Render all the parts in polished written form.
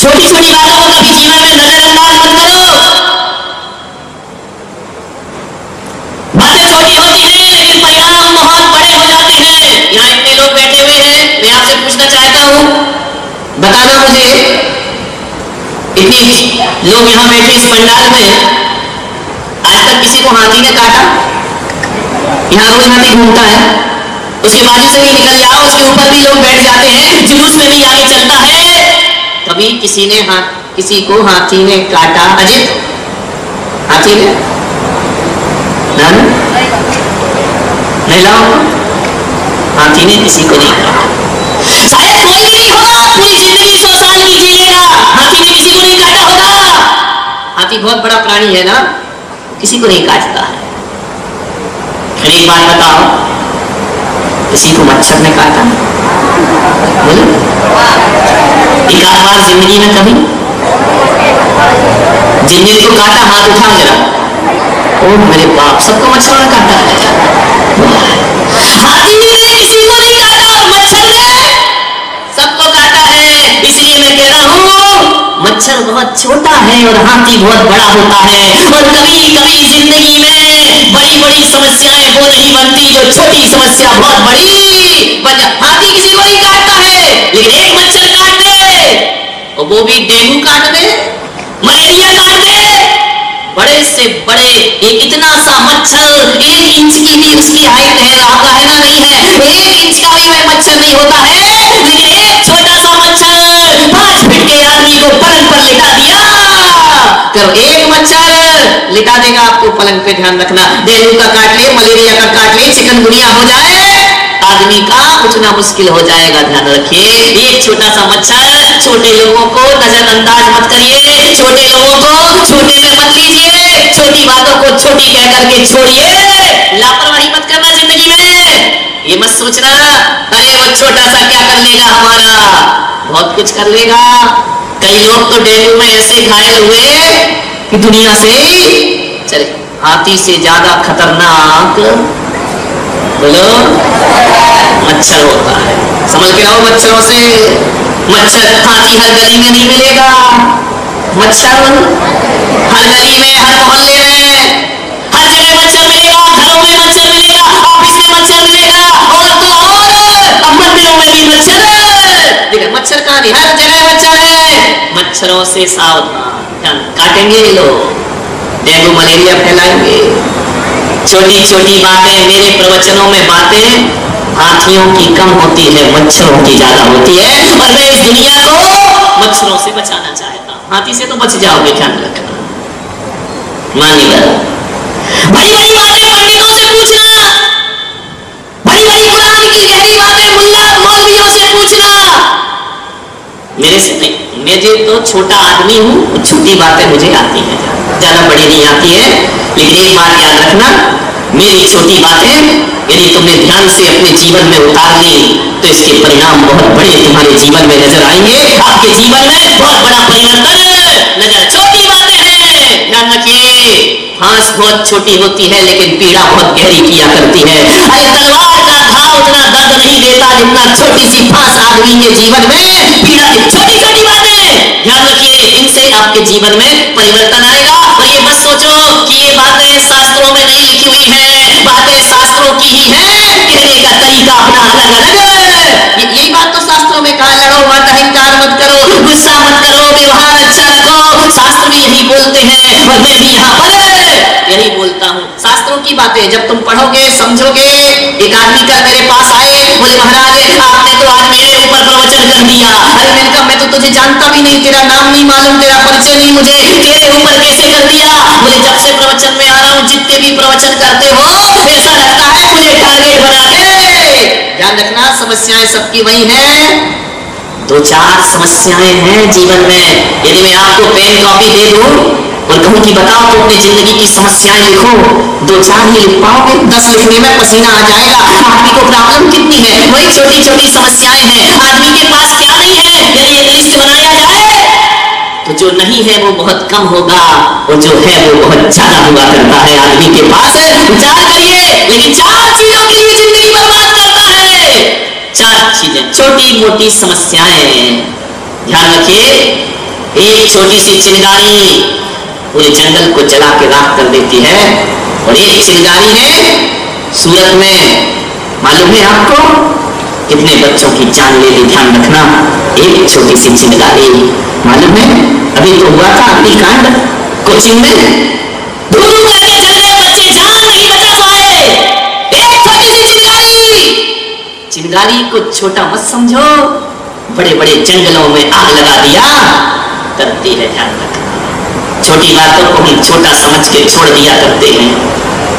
छोटी छोटी बातों को कभी जीवन में नजरअंदाज मत करो। बातें छोटी होती हैं लेकिन परिणाम बहुत बड़े हो जाते हैं। यहाँ इतने लोग बैठे हुए हैं, मैं आपसे पूछना चाहता हूं, बताना मुझे, इतने लोग यहाँ बैठे इस पंडाल में, आज तक किसी को हाथी ने काटा? यहाँ रोज हाथी घूमता है, उसके बाजू से भी निकल जाओ, उसके ऊपर भी लोग बैठ जाते हैं, जुलूस में भी आगे चलता है। कभी किसी को हाथी ने काटा? अजित, हाथी ने नहीं लाओ, हाथी ने किसी को नहीं काटा। शायद कोई भी नहीं होगा, पूरी जिंदगी 100 साल की जिएगा, हाथी ने किसी को नहीं काटा होगा। हाथी बहुत बड़ा प्राणी है ना, किसी को नहीं काटता है। फिर एक बात बताओ, किसी को मच्छर ने काटा? बोलो, एक आध बार जिंदगी में कभी जिंदगी को काटा? हाथ उठाओ जरा। ओ मेरे बाप, सबको मच्छर ने काटा है। हाथी ने किसी को नहीं काटा और मच्छर ने सबको काटा है। इसलिए मैं कह रहा हूं, मच्छर बहुत छोटा है और हाथी बहुत बड़ा होता है। और कभी कभी जिंदगी में बड़ी बड़ी समस्याएं वो नहीं बनती जो छोटी समस्या बहुत बड़ी बन जाती। हाथी किसी को नहीं काटता है, लेकिन एक मच्छर काट दे, और वो भी डेंगू काट दे, मलेरिया काट दे, बड़े से बड़े एक इतना सा मच्छर, 1 इंच की भी उसकी हाइट है, आपका है ना? नहीं है, 1 इंच का भी वह मच्छर नहीं होता है, लेकिन एक छोटा सा मच्छर 5 फीट के आदमी को पलंग पर लिटा दिया। करो, एक मच्छर लिटा देगा आपको पलंग पे, ध्यान रखना। डेंगू का काट ले, मलेरिया का काट ले, चिकनगुनिया हो जाए, आदमी का उठना मुश्किल हो जाएगा। ध्यान रखिए, एक छोटा सा मच्छर, छोटे लोगों को नजरअंदाज मत करिए, छोटे लोगों को छोटे में मत लीजिए, छोटी बातों को छोटी कह करके छोड़िए, लापरवाही मत करना जिंदगी में। ये मत सोचना अरे वो छोटा सा क्या कर लेगा हमारा, बहुत कुछ कर लेगा। कई लोग तो डेंगू में ऐसे घायल हुए कि दुनिया से चले। हाथी से ज्यादा खतरनाक बोलो मच्छर होता है, समझ के रहो मच्छरों से। मच्छर हाथी हर गली में नहीं मिलेगा, मच्छर हर गली में, हर मोहल्ले में, हर जगह मच्छर मिलेगा। घरों में मच्छर मिलेगा, ऑफिस में मच्छर मिलेगा, और तो और मंदिरों में भी मच्छर है। देखो मच्छर कहाँ नहीं, हर जगह मच्छर है। मच्छरों से सावधान, काटेंगे ये लोग, डेंगू मलेरिया फैलाएंगे। छोटी छोटी बातें, मेरे प्रवचनों में बातें हाथियों की कम होती है, मच्छरों की ज्यादा होती है। और मैं इस दुनिया को मच्छरों से बचाना चाहता हूं। हाथी से तो बच जाओगे, ध्यान रखना, मानिएगा। बड़ी बड़ी बातें पंडितों से पूछना, बड़ी बड़ी कुरान की गहरी बातें मुल्ला मौलवियों से पूछना, मेरे से नहीं। मैं तो छोटा आदमी हूं, छोटी बातें मुझे आती हैं, ज्यादा बड़ी नहीं आती है। लेकिन एक बात याद रखना, मेरी छोटी बातें यदि तुमने ध्यान से अपने जीवन में उतार ली तो इसके परिणाम बहुत बड़े तुम्हारे जीवन में नजर आएंगे। आपके जीवन में बहुत बड़ा परिवर्तन नजर। छोटी बातें हैं, ध्यान रखिए। फांस बहुत छोटी होती है लेकिन पीड़ा बहुत गहरी किया करती है। अरे तलवार का घाव उतना दर्द नहीं देता जितना छोटी सी फांस आदमी के जीवन में पीड़ा। छोटी छोटी बातें ध्यान रखिए, इनसे आपके जीवन में परिवर्तन आएगा। और ये मत सोचो कि ये बातें शास्त्रों में नहीं लिखी हुई है, बातें शास्त्रों की ही है, कहने का तरीका अपना अलग अलग है। यही बात तो शास्त्रों में कहा, लड़ो मत, अहंकार मत करो, गुस्सा मत करो, व्यवहार अच्छा रखो। शास्त्र भी यही बोलते हैं और मैं भी यहाँ पर यही बोलता हूँ। शास्त्रों की बातें जब तुम पढ़ोगे समझोगे। एक आदमी कल मेरे पास आए, बोले महाराज आपने तो आज मेरे ऊपर प्रवचन कर दिया। अरे मैंने कहा मैं तो तुझे जानता भी नहीं, तेरा नाम नहीं मालूम, तेरा परिचय नहीं मुझे, तेरे ऊपर कैसे कर दिया? बोले जब से प्रवचन में आ रहा हूँ जितने भी प्रवचन करते हो ऐसा लगता है मुझे टारगेट बना दे। ध्यान रखना, समस्याएं सबकी वही हैं। 2-4 समस्याएं हैं जीवन में। यदि मैं आपको पेन कॉपी दे दूं और कहूं कि बताओ तो अपनी जिंदगी की समस्याएं लिखो, 2-4 ही लिख पाओगे, 10 लिखने में पसीना आ जाएगा। आदमी को प्रॉब्लम कितनी है, वही छोटी छोटी समस्याएं हैं। आदमी के पास क्या नहीं है, यदि एक लिस्ट बनाया जाए तो जो नहीं है वो बहुत कम होगा और जो है वो बहुत ज्यादा हुआ करता है आदमी के पास। विचार करिए, लेकिन 4 चीजों के लिए जिंदगी बर्बाद करता है। 4 चीजें, छोटी मोटी समस्याएं, ध्यान रखिए। एक छोटी सी चिंगारी पूरे जंगल को जला के राख कर देती है। और एक चिंगारी ने सूरत में, मालूम है आपको कितने बच्चों की जान ले ली? ध्यान रखना, एक छोटी सी चिंगारी, मालूम है अभी तो हुआ था अग्निकांड कोचिंग में, धूम करके चल गए बच्चे, जान नहीं बचा पाए। एक छोटी सी चिंगारी, चिंगारी को छोटा मत समझो, बड़े बड़े जंगलों में आग लगा दिया करती है। ध्यान रखना, छोटी बातों को हम छोटा समझ के छोड़ दिया करते हैं।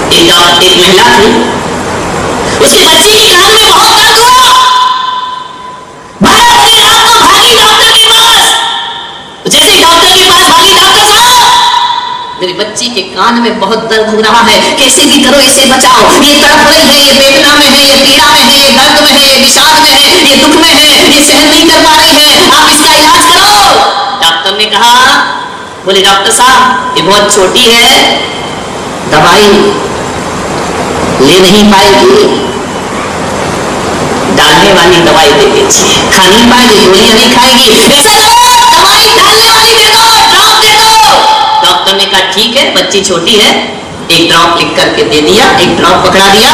एक महिला थी, उसकी बच्ची की कान में बहुत दर्द हुआ, भागी डॉक्टर के पास। जैसे डॉक्टर के पास भागी, डॉक्टर साहब मेरी बच्ची के कान में बहुत दर्द हो रहा है, कैसे भी करो इसे बचाओ, ये तड़प रही है, ये वेदना में है, ये पीड़ा में है, ये दर्द में है, ये विषाद में है, ये दुख में है, ये सहन नहीं कर पा रही है, आप इसका इलाज करो। डॉक्टर ने कहा, बोले डॉक्टर साहब ये बहुत छोटी है, दवाई ले नहीं पाएगी, डालने वाली दवाई दे दीजिए, खा नहीं पाएगी, गोलियां नहीं खाएगी, ऐसा करो दवाई डालने वाली दे दो, ड्रॉप दे दो। डॉक्टर ने कहा ठीक है, बच्ची छोटी है, एक ड्रॉप लिख करके दे दिया, एक ड्रॉप पकड़ा दिया,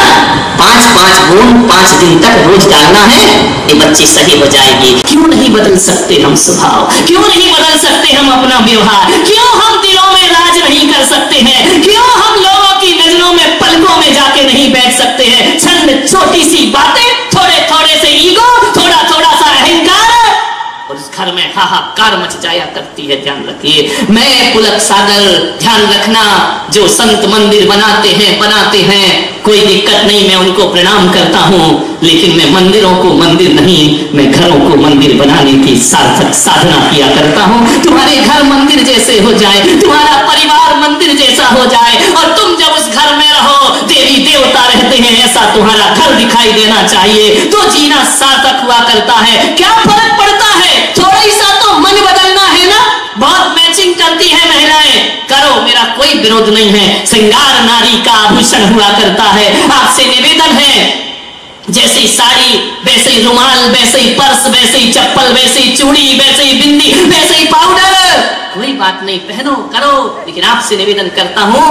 5-5 बूंद 5 दिन तक रोज डालना है, ये बच्ची सही हो जाएगी। क्यों नहीं बदल सकते हम स्वभाव, क्यों नहीं बदल सकते हम अपना व्यवहार, क्यों हम दिलों में राज नहीं कर सकते हैं, क्यों हम लोगों की नजरों में पलकों में जाके नहीं बैठ सकते हैं। चंद छोटी सी बातें, थोड़े थोड़े से ईगो, थोड़ा थोड़ा सा अहंकार, और उस घर में हाहाकार मच जाया करती है। ध्यान रखिए, मैं पुलक सागर, ध्यान रखना, जो संत मंदिर बनाते हैं कोई दिक्कत नहीं, मैं उनको प्रणाम करता हूं, लेकिन मैं मंदिरों को मंदिर नहीं, मैं घरों को मंदिर बनाने की सार्थक साधना किया करता हूं। तुम्हारे घर मंदिर जैसे हो जाए, तुम्हारा परिवार मंदिर जैसा हो जाए, और तुम जब उस घर में रहो, देवी देवता रहते हैं, ऐसा तुम्हारा घर दिखाई देना चाहिए, तो जीना सार्थक हुआ करता है। क्या फर्क पड़ता है, थोड़ा सा तो मन बदलना है ना। बहुत मैचिंग करती है महिलाएं, करो, मेरा कोई विरोध नहीं है, श्रृंगार नारी का आभूषण हुआ करता है। आपसे निवेदन है, जैसे ही साड़ी वैसे ही रुमाल, वैसे ही पर्स, वैसे ही चप्पल, वैसे ही चूड़ी, वैसे ही बिंदी, वैसे ही पाउडर, कोई बात नहीं, पहनो करो, लेकिन आपसे निवेदन करता हूं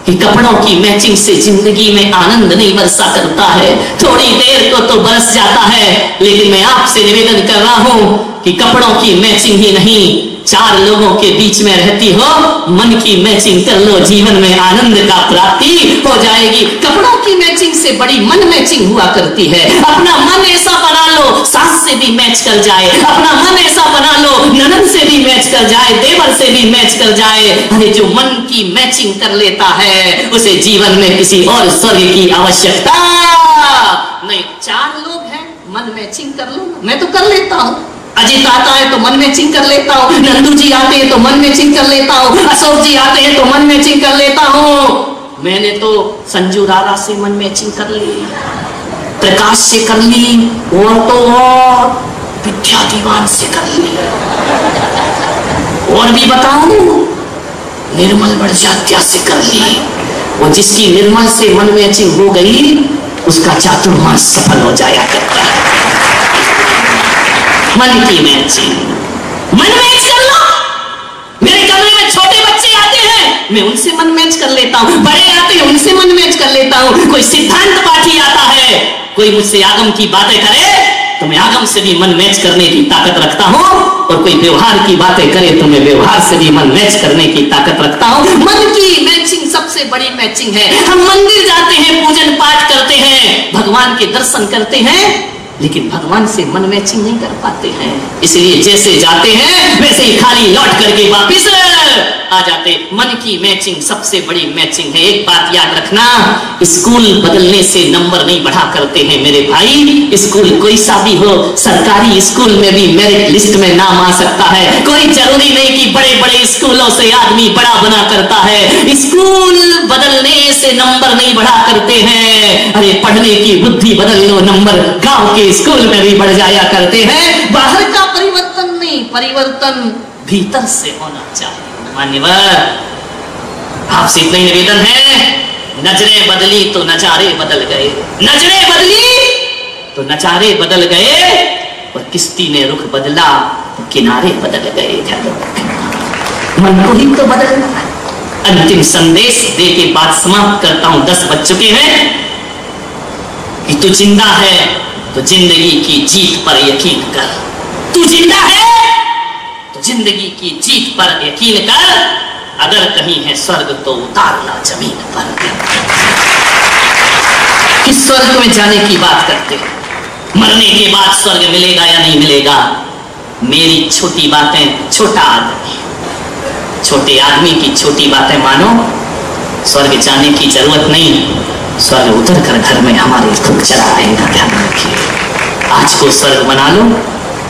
कि कपड़ों की मैचिंग से जिंदगी में आनंद नहीं बरसा करता है। थोड़ी देर को तो बरस जाता है, लेकिन मैं आपसे निवेदन कर रहा हूं कि कपड़ों की मैचिंग ही नहीं, 4 लोगों के बीच में रहती हो, मन की मैचिंग कर लो, जीवन में आनंद का प्राप्ति हो जाएगी। कपड़ों की मैचिंग से बड़ी मन मैचिंग हुआ करती है। अपना मन ऐसा बना लो, सास से भी मैच कर जाए, अपना मन ऐसा बना लो, ननद से भी मैच कर जाए, देवर से भी मैच कर जाए। अरे जो मन की मैचिंग कर लेता है, उसे जीवन में किसी और स्वर्ग की आवश्यकता नहीं। 4 लोग हैं, मन मैचिंग कर लो, मैं तो कर लेता हूं। अजीत आता है तो मन मैचिंग कर लेता हूँ, नंदू जी आते हैं तो मन मैचिंग कर लेता हूँ, अशोक जी आते हैं तो मन मैचिंग कर लेता हूँ। मैंने तो संजू रारा से मन मैचिंग कर ली, प्रकाश से कर ली, और तो और विद्या दीवान से कर ली, और भी बताऊं, निर्मल बड़जात्या से कर ली। और जिसकी निर्मल से मन मैचिंग हो गई, उसका चातुर्मास सफल हो जाया करता है। मन की मैचिंग, मन मैच कर लो। मेरे कमरे में छोटे बच्चे आते हैं, मैं उनसे मन मैच कर लेता हूँ, बड़े आते हैं उनसे मन मैच कर लेता हूँ। कोई सिद्धांत पाठी आता है, कोई मुझसे आगम की बातें करे, तो मैं आगम से भी मन मैच करने की ताकत रखता हूँ, और कोई व्यवहार की बातें करे तो मैं व्यवहार से भी मन मैच करने की ताकत रखता हूँ। मन की मैचिंग सबसे बड़ी मैचिंग है। हम मंदिर जाते हैं, पूजन पाठ करते हैं, भगवान के दर्शन करते हैं, लेकिन भगवान से मन मैचिंग नहीं कर पाते हैं। इसलिए जैसे जाते हैं वैसे ही खाली लौट करके वापिस आ जाते। मन की मैचिंग सबसे बड़ी मैचिंग है। एक बात याद रखना, स्कूल बदलने से नंबर नहीं बढ़ा करते हैं मेरे भाई। स्कूल कोई सा भी हो, सरकारी स्कूल में भी मेरिट लिस्ट में नाम आ सकता है। कोई जरूरी नहीं कि बड़े बड़े स्कूलों से आदमी बड़ा बना करता है। स्कूल बदलने से नंबर नहीं बढ़ा करते हैं। अरे पढ़ने की बुद्धि बदल लो, नंबर गांव के स्कूल में भी बढ़ जाया करते हैं। बाहर का परिवर्तन नहीं, परिवर्तन भीतर से होना चाहिए। मान्यवर, आपसे इतना ही निवेदन है, नजरें बदली तो नजारे बदल गए, नजरें बदली तो नजारे बदल गए, और किश्ती ने रुख बदला तो किनारे बदल गए। मन को ही तो बदलना है। अंतिम संदेश दे के बात समाप्त करता हूं। 10 बज चुके हैं कि तू जिंदा है तो जिंदगी की जीत पर यकीन कर। तू जिंदा है तो जिंदगी की जीत पर यकीन कर। अगर कहीं है स्वर्ग तो उतारना जमीन पर। किस स्वर्ग में जाने की बात करते हैं? मरने के बाद स्वर्ग मिलेगा या नहीं मिलेगा? मेरी छोटी बातें, छोटा आदमी, छोटे आदमी की छोटी बातें मानो। स्वर्ग जाने की जरूरत नहीं, स्वर्ग उतर कर घर में हमारे खुद चला आएगा। ध्यान रखिए, आज को स्वर्ग बना लो,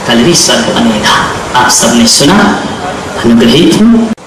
कल भी स्वर्ग बनेगा। आप सबने सुना, अनुग्रहित हूं।